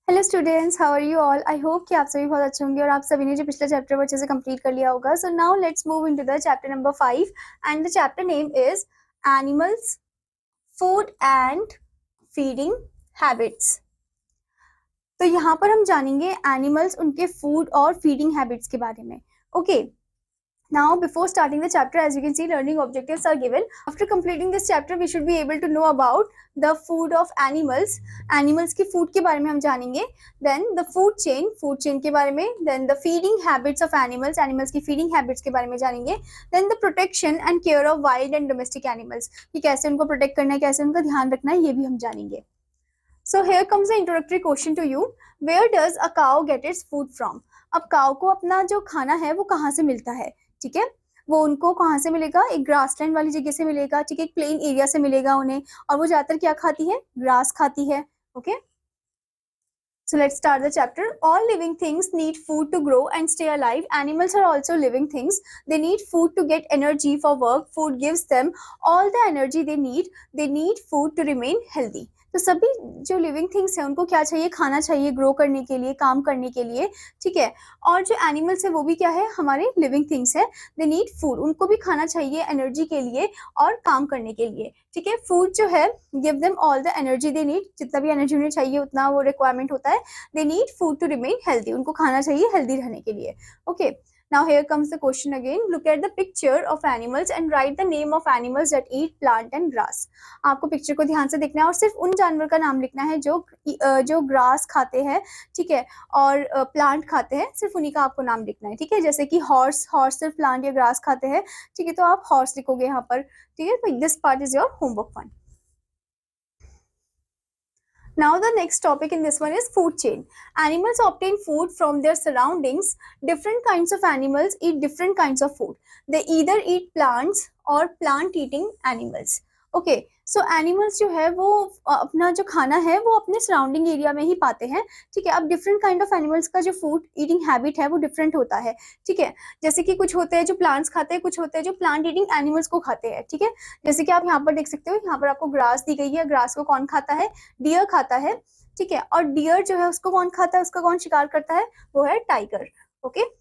Hello students, how are you all. I hope कि आप सभी बहुत अच्छे होंगे और आप सभी ने जो पिछला चैप्टर अच्छे से कंप्लीट कर लिया होगा। So now let's move into the chapter number 5 and the chapter name is animals, food and feeding habits. तो यहाँ पर हम जानेंगे एनिमल्स, उनके फूड और फीडिंग हैबिट्स के बारे में। Okay, now before starting the chapter, as you can see, learning objectives are given. After completing this chapter we should be able to know about the food of animals की food के बारे में हम जानेंगे, then the food chain के बारे में, then the feeding habits of animals की feeding habits के बारे में जानेंगे, then the protection and care of wild and domestic animals, कि कैसे उनको protect करना है, कैसे उनका ध्यान रखना है, ये भी हम जानेंगे। So here comes the introductory question to you. Where does a cow get its food from? अब काउ को अपना जो खाना है वो कहाँ से मिलता है, ठीक है। वो उनको कहाँ से मिलेगा, एक ग्रासलैंड वाली जगह से मिलेगा, ठीक है, एक प्लेन एरिया से मिलेगा उन्हें। और वो ज्यादातर क्या खाती है, ग्रास खाती है। Okay, so let's start the chapter. All living things need food to grow and stay alive. Animals are also living things. They need food to get energy for work. Food gives them all the energy they need. They need food to remain healthy. तो सभी जो living things हैं उनको क्या चाहिए, खाना चाहिए grow करने के लिए, काम करने के लिए, ठीक है। और जो एनिमल्स है वो भी क्या है, हमारे लिविंग थिंग्स है। दे नीड फूड, उनको भी खाना चाहिए एनर्जी के लिए और काम करने के लिए, ठीक है। फूड जो है give them all the energy they need, जितना भी एनर्जी उन्हें चाहिए उतना वो रिक्वायरमेंट होता है। They need food to remain healthy, उनको खाना चाहिए हेल्दी रहने के लिए। Okay, now here comes the question again. Look at the picture of animals and write the name of animals that eat plant and grass. आपको पिक्चर को ध्यान से देखना है और सिर्फ उन जानवर का नाम लिखना है जो ग्रास खाते हैं, ठीक है, और प्लांट खाते हैं, सिर्फ उन्हीं का आपको नाम लिखना है, ठीक है। जैसे कि हॉर्स सिर्फ प्लांट या ग्रास खाते हैं, ठीक है, तो आप हॉर्स लिखोगे यहाँ पर, ठीक है। तो this part is your homework 1. Now the next topic in this one is food chain. Animals obtain food from their surroundings. Different kinds of animals eat different kinds of food. They either eat plants or plant eating animals. Okay, so animals जो है वो अपना जो खाना है वो अपने surrounding area में ही पाते हैं, ठीक है। अब डिफरेंट काइंड ऑफ एनिमल्स का जो फूड ईटिंग हैबिट है वो डिफरेंट होता है, ठीक है। जैसे कि कुछ होते हैं जो प्लांट्स खाते हैं, कुछ होते हैं जो प्लांट ईटिंग एनिमल्स को खाते हैं, ठीक है। जैसे कि आप यहाँ पर देख सकते हो, यहाँ पर आपको ग्रास दी गई है। ग्रास को कौन खाता है, डियर खाता है, ठीक है। और डियर जो है उसको कौन खाता है, उसका कौन शिकार करता है, वो है tiger. Okay,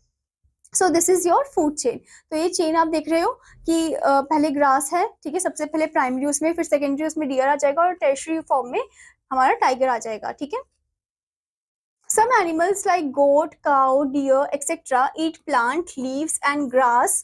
so this is your food chain. तो ये चेन आप देख रहे हो कि पहले ग्रास है, ठीक है, सबसे पहले प्राइमरी उसमें, फिर सेकेंडरी उसमें डियर आ जाएगा और टर्शियरी फॉर्म में हमारा टाइगर आ जाएगा, ठीक है। Some animals like goat, cow, deer, etc. eat plant, leaves and grass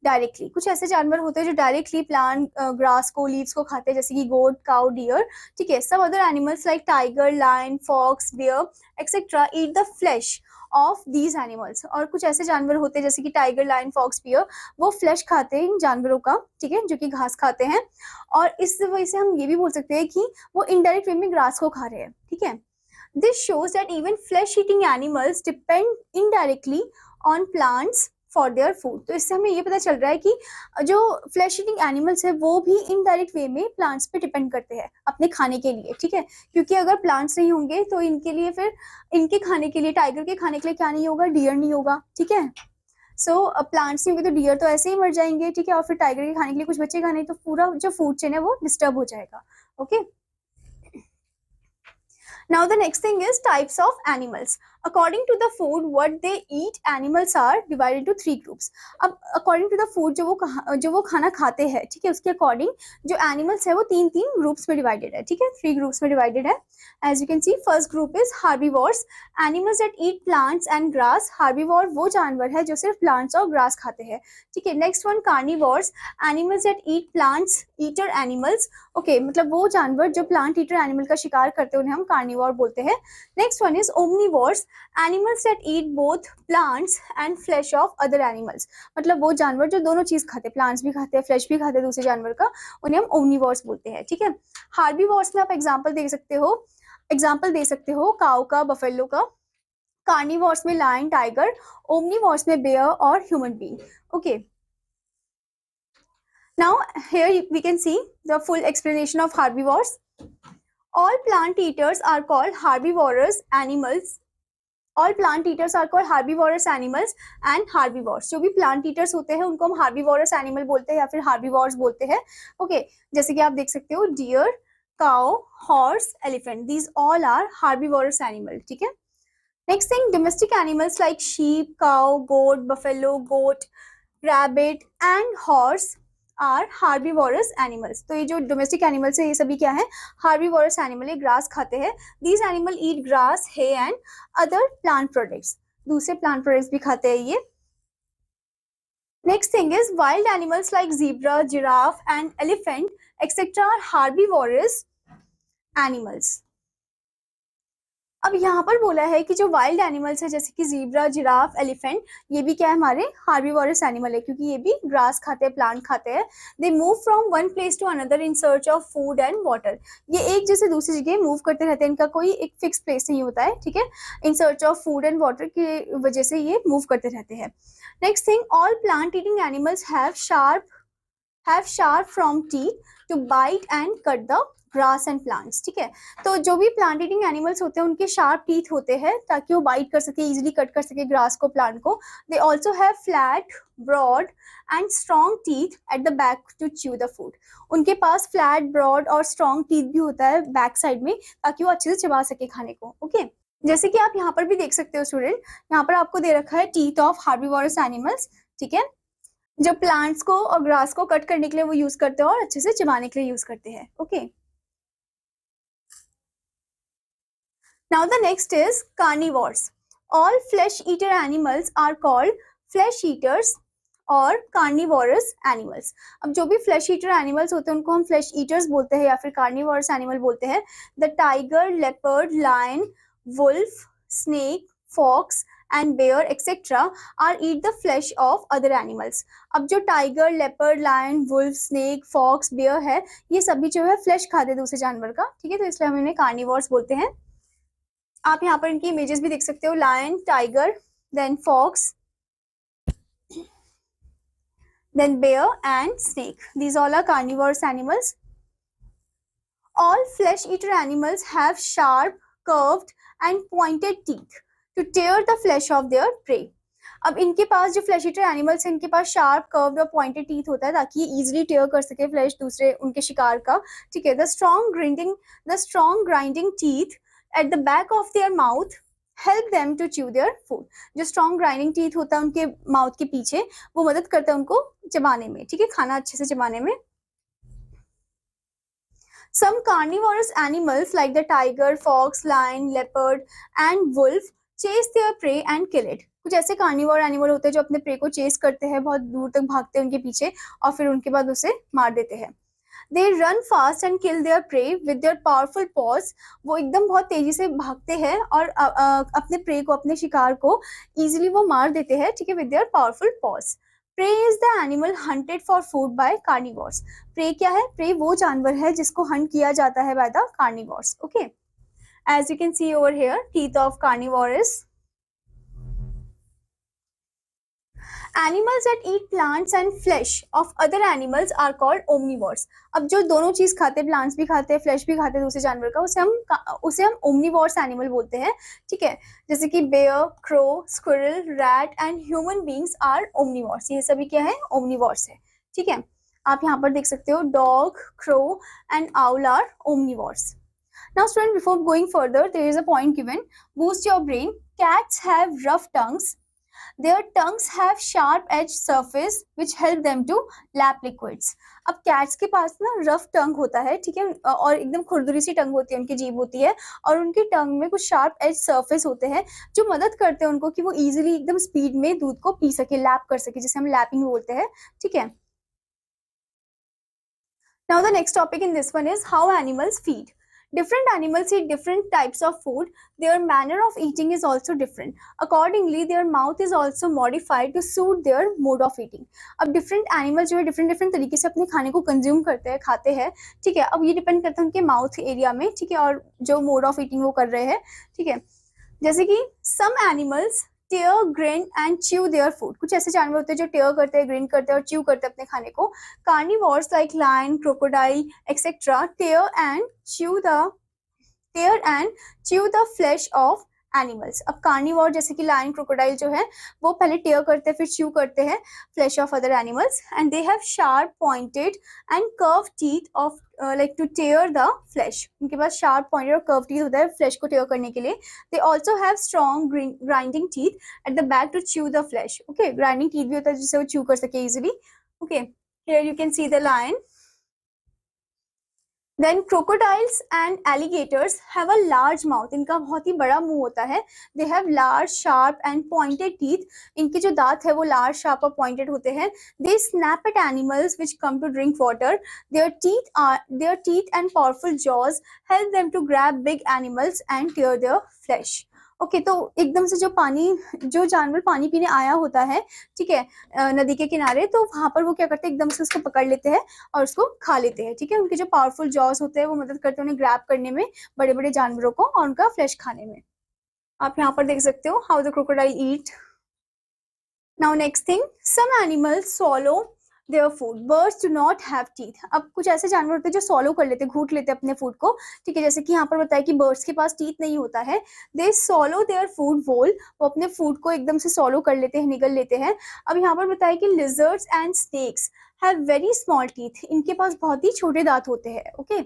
directly. कुछ ऐसे जानवर होते हैं जो डायरेक्टली प्लांट, ग्रास को, लीव्स को खाते हैं, जैसे कि गोट, काउ, डियर, ठीक है। Some other animals like tiger, lion, fox, bear, etc. eat the flesh of these animals. और कुछ ऐसे जानवर होते हैं जैसे कि टाइगर, लायन, फॉक्स, बियर, वो फ्लैश खाते हैं इन जानवरों का, ठीक है, जो कि घास खाते हैं। और इस वजह से हम ये भी बोल सकते हैं कि वो इनडायरेक्ट वे में ग्रास को खा रहे हैं, ठीक है। This shows that even flesh-eating animals depend indirectly on plants for their food. तो इससे हमें ये पता चल रहा है कि जो फ्लैश ईटिंग एनिमल्स है वो भी इनडायरेक्ट वे में प्लांट्स पे डिपेंड करते हैं अपने खाने के लिए, ठीक है। क्योंकि अगर प्लांट्स नहीं होंगे तो इनके लिए, फिर इनके खाने के लिए, टाइगर के खाने के लिए क्या नहीं होगा, डियर नहीं होगा, ठीक है। सो प्लांट्स नहीं होंगे तो डियर तो ऐसे ही मर जाएंगे, ठीक है, और फिर टाइगर के खाने के लिए कुछ बचेगा नहीं, तो पूरा जो फूड चेन है वो डिस्टर्ब हो जाएगा। Okay, now the next thing is types of animals. According to the food what they eat, animals are divided into 3 groups. अब according to the food जो वो खाना खाते हैं, ठीक है, उसके अकॉर्डिंग जो एनिमल्स है वो 3 ग्रुप्स में डिवाइडेड है, ठीक है, 3 ग्रुप्स में डिवाइडेड है। As you can see, first group is herbivores, animals that eat plants and grass. Herbivore वो जानवर है जो सिर्फ प्लांट्स और ग्रास खाते हैं, ठीक है। Next one carnivores, animals that eat plants eater animals. Okay, मतलब वो जानवर जो प्लांट ईटर एनिमल का शिकार करते हैं उन्हें हम कार्निवोर बोलते हैं। Next one is omnivores, animals that eat both plants and flash of other animals. मतलब वो जानवर जो दोनों चीज खाते हैं, प्लांट्स भी खाते हैं, फ्लैश भी खाते हैं दूसरे जानवर का, उन्हें हम ओमनीवोर्स बोलते हैं, ठीक है। हार्बीवोर्स में आप एग्जांपल दे सकते हो काऊ का, बफेलो का। कार्निवोर्स में लायन, टाइगर। ओमनीवोर्स में बेयर और human being. Okay, now here we can see the full explanation of herbivores. All plant eaters are called herbivorous animals. All plant eaters are called herbivorous animals and herbivores. जो भी plant eaters होते हैं उनको हम herbivorous animal बोलते हैं या फिर herbivores बोलते हैं। ओके, जैसे कि आप देख सकते हो dear, cow, horse, elephant. These all are herbivorous animal. ठीक है. Next thing, domestic animals like sheep, cow, goat, buffalo, goat, rabbit and horse are herbivorous animals. तो ये जो domestic animals है ये सभी क्या है? Herbivorous animal, ये grass खाते हैं. These animal eat grass, hay and other plant products. दूसरे plant products भी खाते हैं ये. Next thing is wild animals like zebra, giraffe and elephant etc. are herbivorous animals. अब यहाँ पर बोला है कि जो वाइल्ड एनिमल्स है जैसे कि जीब्रा, जिराफ, एलिफेंट, ये भी क्या है हमारे हार्बीवोरस एनिमल है क्योंकि ये भी ग्रास खाते हैं, प्लांट खाते हैं. They move from one place to another in search of food and water. ये एक जैसे दूसरी जगह मूव करते रहते हैं, इनका कोई एक फिक्स प्लेस नहीं होता है. ठीक है, in search of food and water की वजह से ये मूव करते रहते हैं. Next thing, all plant eating animals have sharp from teeth to bite and cut the grass and plants. ठीक है, तो जो भी प्लांट ईटिंग एनिमल्स होते हैं उनके शार्प टीथ होते हैं ताकि वो बाइट कर सके, इजीली कट कर सके ग्रास को, प्लांट को. They also have flat, broad and strong teeth at the back to chew the food. उनके पास फ्लैट, ब्रॉड और स्ट्रॉन्ग टीथ भी होता है बैक साइड में ताकि वो अच्छे से चबा सके खाने को. ओके, जैसे कि आप यहाँ पर भी देख सकते हो स्टूडेंट, यहाँ पर आपको दे रखा है टीथ ऑफ हार्बीवोरस एनिमल्स. ठीक है, जो प्लांट्स को और ग्रास को कट करने के लिए वो यूज करते हैं और अच्छे से चबाने के लिए यूज करते हैं. Okay, now the next is carnivores. All flesh eater animals are called flesh eaters और carnivorous animals. अब जो भी flesh eater animals होते हैं उनको हम flesh eaters बोलते हैं या फिर carnivorous animal बोलते हैं. The tiger, leopard, lion, wolf, snake, fox and bear etc. are eat the flesh of other animals. अब जो tiger, leopard, lion, wolf, snake, fox, bear है ये सभी जो है फ्लैश खाते हैं दूसरे जानवर का. ठीक है, तो इसलिए हम इन्हें कार्निवोर्स बोलते हैं. आप यहाँ पर इनकी इमेजेस भी देख सकते हो, lion, tiger, then fox, then bear and snake. These all are carnivorous animals. All flesh eater animals have sharp, curved and pointed teeth to tear the flesh of their prey. अब इनके पास जो flesh eater animals हैं इनके पास sharp, curved और pointed teeth होता है ताकि ये इजीली टेयर कर सके फ्लैश दूसरे उनके शिकार का. ठीक है, the strong grinding teeth at the back of their mouth help them to chew their food. जो strong grinding teeth होता है उनके माउथ के पीछे वो मदद करता है उनको चबाने में. ठीक है, खाना अच्छे से चबाने में. Some carnivorous animals like the tiger, fox, lion, leopard and wolf chase their prey and kill it. कुछ ऐसे कार्निवोर एनिमल होते हैं जो अपने प्रे को चेस करते हैं, बहुत दूर तक भागते हैं उनके पीछे और फिर उनके बाद उसे मार देते हैं. They run fast and kill their prey with their powerful paws. वो एकदम बहुत तेजी से भागते हैं और अपने प्रे को, अपने शिकार को इजीली वो मार देते हैं. ठीक है, with their powerful paws. Prey is the animal hunted for food by carnivores. Prey क्या है? Prey वो जानवर है जिसको हंट किया जाता है by the carnivores. Okay, as you can see over here, teeth of carnivores. Animals that eat plants and flesh of other animals are called omnivores. अब जो दोनों चीज खाते हैं, प्लांट्स भी खाते हैं, फ्लैश भी खाते हैं दूसरे जानवर का, उसे हम ओमनिवोर्स एनिमल बोलते हैं. ठीक है, जैसे कि bear, crow, squirrel, rat and human beings are omnivores. ये सभी क्या है? ओमनिवोर्स है. ठीक है, आप यहाँ पर देख सकते हो dog, crow and owl are omnivores. Now student, before going further, there is a point given. Boost your brain. Cats have rough tongues. Their tongues have sharp edge surface which help them to lap liquids. अब cats के पास ना rough टंग होता है. ठीक है, और एकदम खुरदुरी सी टंग होती है, उनकी जीभ होती है और उनकी टंग में कुछ शार्प एज सरफेस होते हैं जो मदद करते हैं उनको कि वो इजीली एकदम स्पीड में दूध को पी सके, लैप कर सके, जिसे हम लैपिंग बोलते हैं. ठीक है, now the next topic in this one is how animals feed. Different animals eat different types of food. Their manner of eating is also different. Accordingly, their mouth is also modified to suit their mode of eating. अब different animals जो है different तरीके से अपने खाने को consume करते हैं, खाते हैं. ठीक है, अब ये depend करता है उनके mouth area में. ठीक है, और जो mode of eating वो कर रहे हैं. ठीक है, जैसे कि some animals tear, grin and chew their food. कुछ ऐसे जानवर होते हैं जो tear करते हैं, grin करते हैं और chew करते हैं अपने खाने को. Carnivores like lion, crocodile, etc. tear and chew the flesh of animals. अब carnivore जैसे कि lion, crocodile जो है वो पहले tear करते हैं फिर chew करते हैं flesh of other animals and they have sharp, pointed and curved teeth of like to tear the flesh. उनके पास sharp pointed और curved teeth होता है flesh को tear करने के लिए. They also have strong grinding teeth at the back to chew the flesh. Okay, grinding teeth भी होता है जिससे वो chew कर सके easily. Okay, here you can see the lion. Then crocodiles and alligators have a large mouth. इनका बहुत ही बड़ा मुंह होता है. They have large, sharp and pointed teeth. इनके जो दांत है वो large, sharp और pointed होते हैं. They snap at animals which come to drink water. Their teeth and powerful jaws help them to grab big animals and tear their flesh. Okay तो एकदम से जो जानवर पानी पीने आया होता है, ठीक है, नदी के किनारे, तो वहां पर वो क्या करते हैं, एकदम से उसको पकड़ लेते हैं और उसको खा लेते हैं. ठीक है, उनके जो पावरफुल जॉस होते हैं वो मदद करते हैं उन्हें ग्रैब करने में, बड़े बड़े जानवरों को, और उनका फ्लैश खाने में. आप यहाँ पर देख सकते हो how the crocodile eat. Now next thing, some animals swallow their food. Birds do not have teeth. अब कुछ ऐसे जानवर होते हैं जो सॉलो कर लेते हैं, घूट लेते हैं अपने फूड को. ठीक है, जैसे कि यहाँ पर बताया कि बर्ड्स के पास टीथ नहीं होता है. दे सॉलो देयर फूड होल. वो अपने फूड को एकदम से सॉलो कर लेते हैं, निगल लेते हैं. अब यहाँ पर बताया कि lizards and snacks have very small teeth. इनके पास बहुत ही छोटे दांत होते हैं. Okay,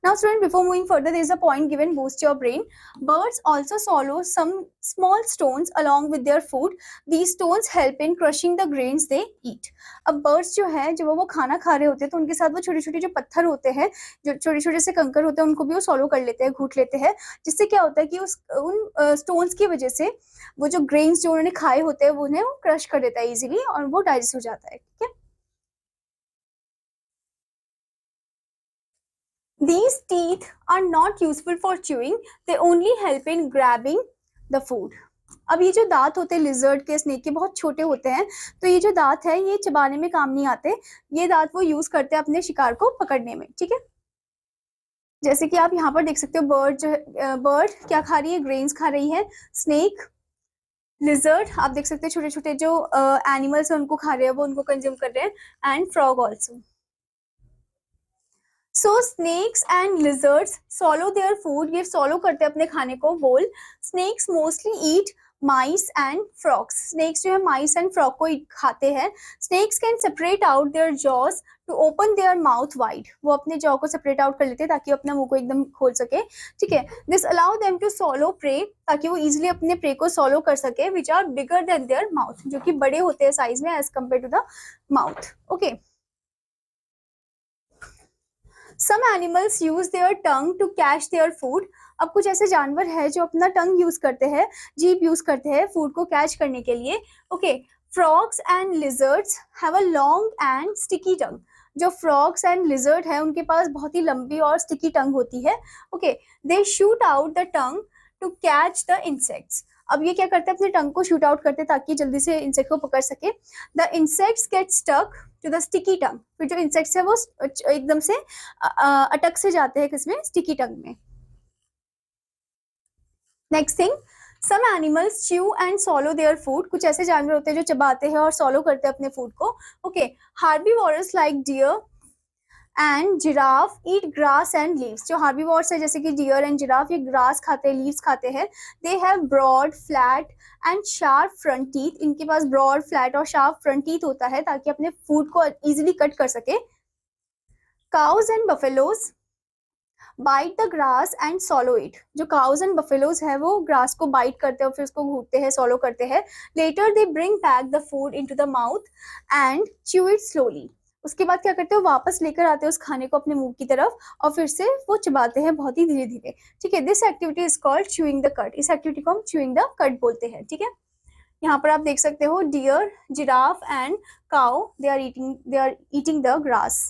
now student, before moving further, there is a point given, boost your brain. Birds also swallow some small stones along with their food. These stones help in crushing the grains they eat. अब birds जो है, जब वो खाना खा रहे होते हैं तो उनके साथ वो छोटे छोटे जो पत्थर होते हैं, जो छोटे छोटे से कंकर होते हैं, उनको भी वो सॉलो कर लेते हैं, घूट लेते हैं. जिससे क्या होता है कि उन स्टोन्स की वजह से वो जो ग्रेन्स जो उन्होंने खाए होते हैं वो उन्हें क्रश कर देता है इजीली, और वो डाइजेस्ट हो जाता है. ठीक है, these teeth are not useful for chewing. They only help in grabbing the food. अब ये जो दांत होते हैं लिजर्ड के, स्नेक के, बहुत छोटे होते हैं, तो ये जो दांत है ये चबाने में काम नहीं आते. ये दांत वो यूज करते हैं अपने शिकार को पकड़ने में. ठीक है, जैसे कि आप यहाँ पर देख सकते हो, बर्ड क्या खा रही है, ग्रेन्स खा रही है. स्नेक, लिजर्ड, आप देख सकते हैं छोटे छोटे जो एनिमल्स है उनको खा रहे हैं, वो उनको कंज्यूम कर रहे हैं. And frog also. So snakes and lizards swallow their food. ये swallow करते हैं अपने खाने को whole. Snakes mostly eat mice and frogs. Snakes जो है mice and frog को खाते हैं. Snakes can separate out their jaws to open their mouth wide. वो अपने jaw को separate out कर लेते हैं ताकि वो अपना मुंह को एकदम खोल सके. ठीक है, this allow them to swallow prey, ताकि वो easily अपने prey को swallow कर सके, which are bigger than their mouth, जो कि बड़े होते हैं size में as compared to the mouth. Okay. Some animals use their tongue to catch their food. अब कुछ ऐसे जानवर हैं जो अपना टंग यूज करते हैं, जीभ यूज करते हैं फूड को कैच करने के लिए. Okay, frogs and lizards have a long and sticky tongue. जो frogs and lizard है उनके पास बहुत ही लंबी और स्टिकी टंग होती है. Okay, they shoot out the tongue to catch the insects. अब ये क्या करते हैं, अपने टंग को शूट आउट करते हैं ताकि जल्दी से इंसेक्ट को पकड़ सके. The insects get stuck to the sticky tongue. फिर जो इंसेक्ट्स है वो एकदम से अटक से जाते हैं किसमें, स्टिकी टंग में. Next thing, some animals chew and swallow their food. कुछ ऐसे जानवर होते हैं जो चबाते हैं और सॉलो करते हैं अपने फूड को. Okay, herbivores like deer and giraffe eat grass and leaves. जो हार्बीवोर्स है जैसे कि डियर एंड जिराफ, ये ग्रास खाते हैं, लीव्स खाते हैं. They have broad, flat and sharp front teeth. इनके पास ब्रॉड, फ्लैट और शार्प फ्रंट टीथ होता है ताकि अपने फूड को इजीली कट कर सके. Cows and buffaloes bite the grass and swallow it. जो काउज एंड बफेलोज है वो ग्रास को बाइट करते हैं और फिर उसको घूटते हैं, सॉलो करते हैं. Later they bring back the food into the mouth and chew it slowly. उसके बाद क्या करते हैं, वापस लेकर आते हैं उस खाने को अपने मुंह की तरफ और फिर से वो चबाते हैं बहुत ही धीरे धीरे. ठीक है, this activity is called chewing the cut. इस एक्टिविटी को हम च्यूइंग द कट बोलते हैं. ठीक है, यहाँ पर आप देख सकते हो deer, giraffe and cow, they are eating the grass.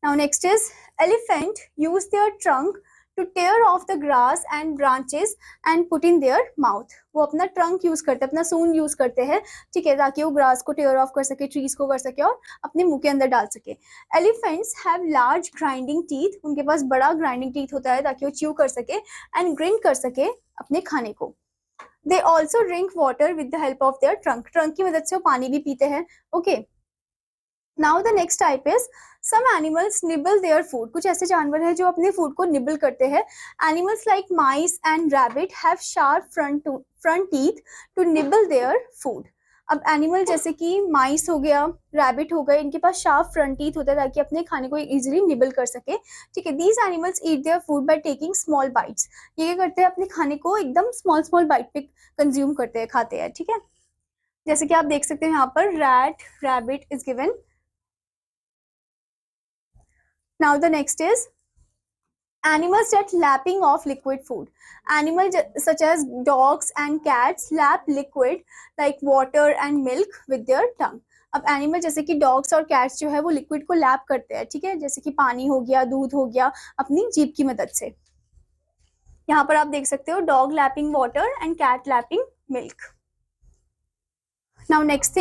Now next is elephant use their trunk to tear off the grass and branches and put in their mouth. वो अपना ट्रंक यूज करते हैं, अपना सून यूज करते हैं. ठीक है, ताकि वो ग्रास को टेयर ऑफ कर सके, ट्रीज को कर सके और अपने मुंह के अंदर डाल सके. Elephants have large grinding teeth. उनके पास बड़ा ग्राइंडिंग टीथ होता है ताकि वो च्यू कर सके एंड ग्रिंड कर सके अपने खाने को. They also drink water with the help of their trunk. Trunk की मदद से वो पानी भी पीते हैं. Okay, now the next type is some animals nibble their food. कुछ ऐसे जानवर हैं जो अपने फूड को निबल करते हैं. Animals like mice and rabbit have sharp front teeth to nibble their food. अब एनिमल जैसे कि माइस हो गया, रैबिट हो गए, इनके पास शार्प फ्रंट टीथ होता है ताकि अपने खाने को इजीली निबल कर सके, ठीक है। These animals eat their food by taking small bytes. ये क्या करते हैं, अपने खाने को एकदम स्मॉल स्मॉल बाइट पे कंज्यूम करते हैं, खाते हैं, ठीक है। जैसे कि आप देख सकते हैं यहाँ पर rat, rabbit is given. Now the next is animals that lapping off liquid food. Animals such as dogs and cats lap liquid like water and milk with their tongue. अब एनिमल जैसे कि डॉग्स और cats जो है वो liquid को lap करते हैं, ठीक है, जैसे कि पानी हो गया, दूध हो गया, अपनी जीभ की मदद से। यहाँ पर आप देख सकते हो dog lapping water and cat lapping milk. Now next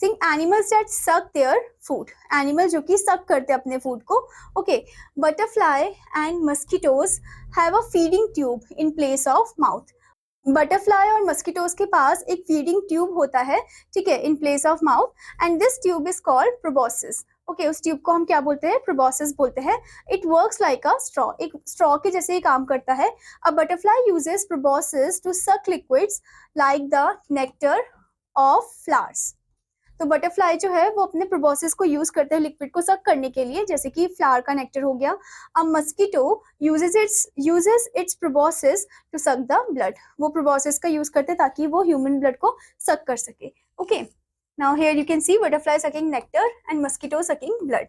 thing animals that suck their food. Animal जो कि सक करते हैं अपने फूड को, okay. Butterfly and mosquitoes have a feeding tube in place of mouth. Butterfly और mosquitoes के पास एक फीडिंग ट्यूब होता है, ठीक है, in place of mouth, and this tube is called proboscis. Okay, उस ट्यूब को हम क्या बोलते हैं, प्रोबोसिस बोलते हैं। It works like a straw, एक स्ट्रॉ के जैसे ही काम करता है। A butterfly uses proboscis to suck liquids like the nectar of flowers. तो बटरफ्लाई जो है वो अपने प्रोबोसिस को यूज करते हैं लिक्विड को सक करने के लिए, जैसे कि फ्लावर का नेक्टर हो गया। अब mosquito uses its proboscis to suck the blood. वो प्रोबोसिस का यूज करते हैं ताकि वो ह्यूमन ब्लड को सक कर सके, okay. Now here you can C butterfly sucking nectar and mosquito sucking blood.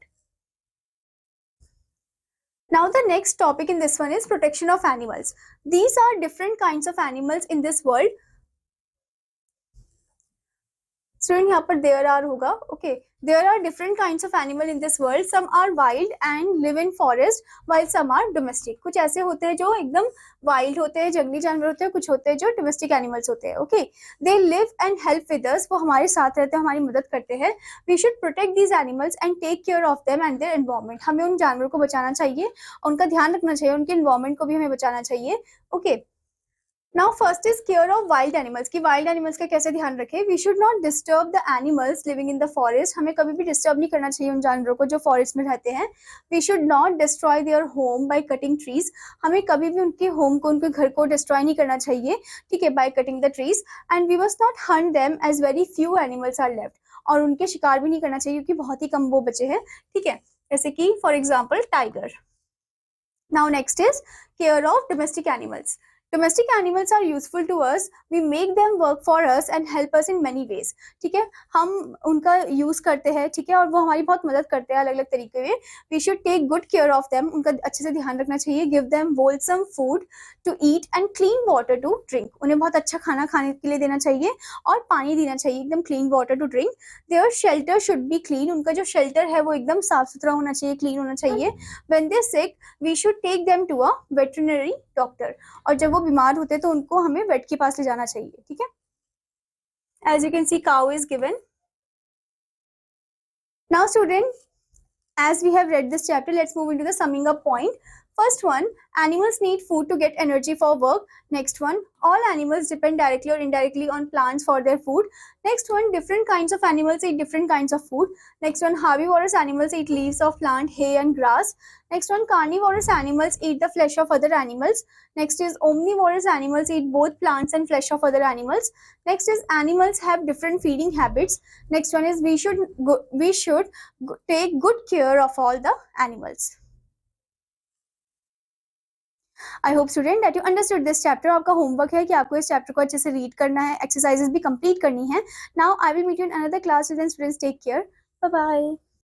Now the next topic in this one is protection of animals. These are different kinds of animals in this world. Student यहाँ पर there are होगा, okay. There are different kinds of animal in this world. Some are wild and live in forest while some are domestic. कुछ ऐसे होते हैं जो एकदम wild होते हैं, जंगली जानवर होते हैं, कुछ होते हैं जो डोमेस्टिक एनिमल्स होते हैं, okay. They live and help with us, वो हमारे साथ रहते हैं, हमारी मदद करते हैं। We should protect these animals and take care of them and their environment. हमें उन जानवरों को बचाना चाहिए, उनका ध्यान रखना चाहिए, उनके एनवायरमेंट को भी हमें बचाना चाहिए, okay. Now first is care of wild animals, की वाइल्ड एनिमल्स का कैसे ध्यान रखें। We should not disturb the animals living in the forest. हमें कभी भी डिस्टर्ब नहीं करना चाहिए उन जानवरों को जो फॉरेस्ट में रहते हैं। We should not destroy their home by cutting trees. हमें कभी भी उनके होम को, उनके घर को डिस्ट्रॉय नहीं करना चाहिए, ठीक है, by cutting the trees. And we must not hunt them as very few animals are left. और उनके शिकार भी नहीं करना चाहिए क्योंकि बहुत ही कम वो बचे हैं, ठीक है, जैसे कि for example tiger. Now next is care of domestic animals. Domestic animals are useful to us. We make them work for us and help us in many ways. ठीक है, हम उनका यूज करते हैं, ठीक है, और वो हमारी बहुत मदद करते हैं अलग अलग तरीके में। We should take good care of them. उनका अच्छे से ध्यान रखना चाहिए। Give them wholesome food to eat and clean water to drink. उन्हें बहुत अच्छा खाना खाने के लिए देना चाहिए और पानी देना चाहिए, एकदम clean water to drink. Their shelter should be clean. उनका जो shelter है वो एकदम साफ सुथरा होना चाहिए, clean होना चाहिए. When they sick, we should take them to a veterinary doctor. और जब वो बीमार होते हैं तो उनको हमें वेट के पास ले जाना चाहिए, ठीक है। As you can see cow is given. Now student, as we have read this chapter, let's move into the summing up point. First one, animals need food to get energy for work. Next one, all animals depend directly or indirectly on plants for their food. Next one, different kinds of animals eat different kinds of food. Next one, herbivorous animals eat leaves of plant, hay and grass. Next one, carnivorous animals eat the flesh of other animals. Next is omnivorous animals eat both plants and flesh of other animals. Next is animals have different feeding habits. Next one is we should take good care of all the animals. I hope student that you understood this chapter. आपका homework है कि आपको इस chapter को अच्छे से read करना है, एक्सरसाइजेस भी कंप्लीट करनी है. Now I will meet you in another class. Students, take care. Bye bye.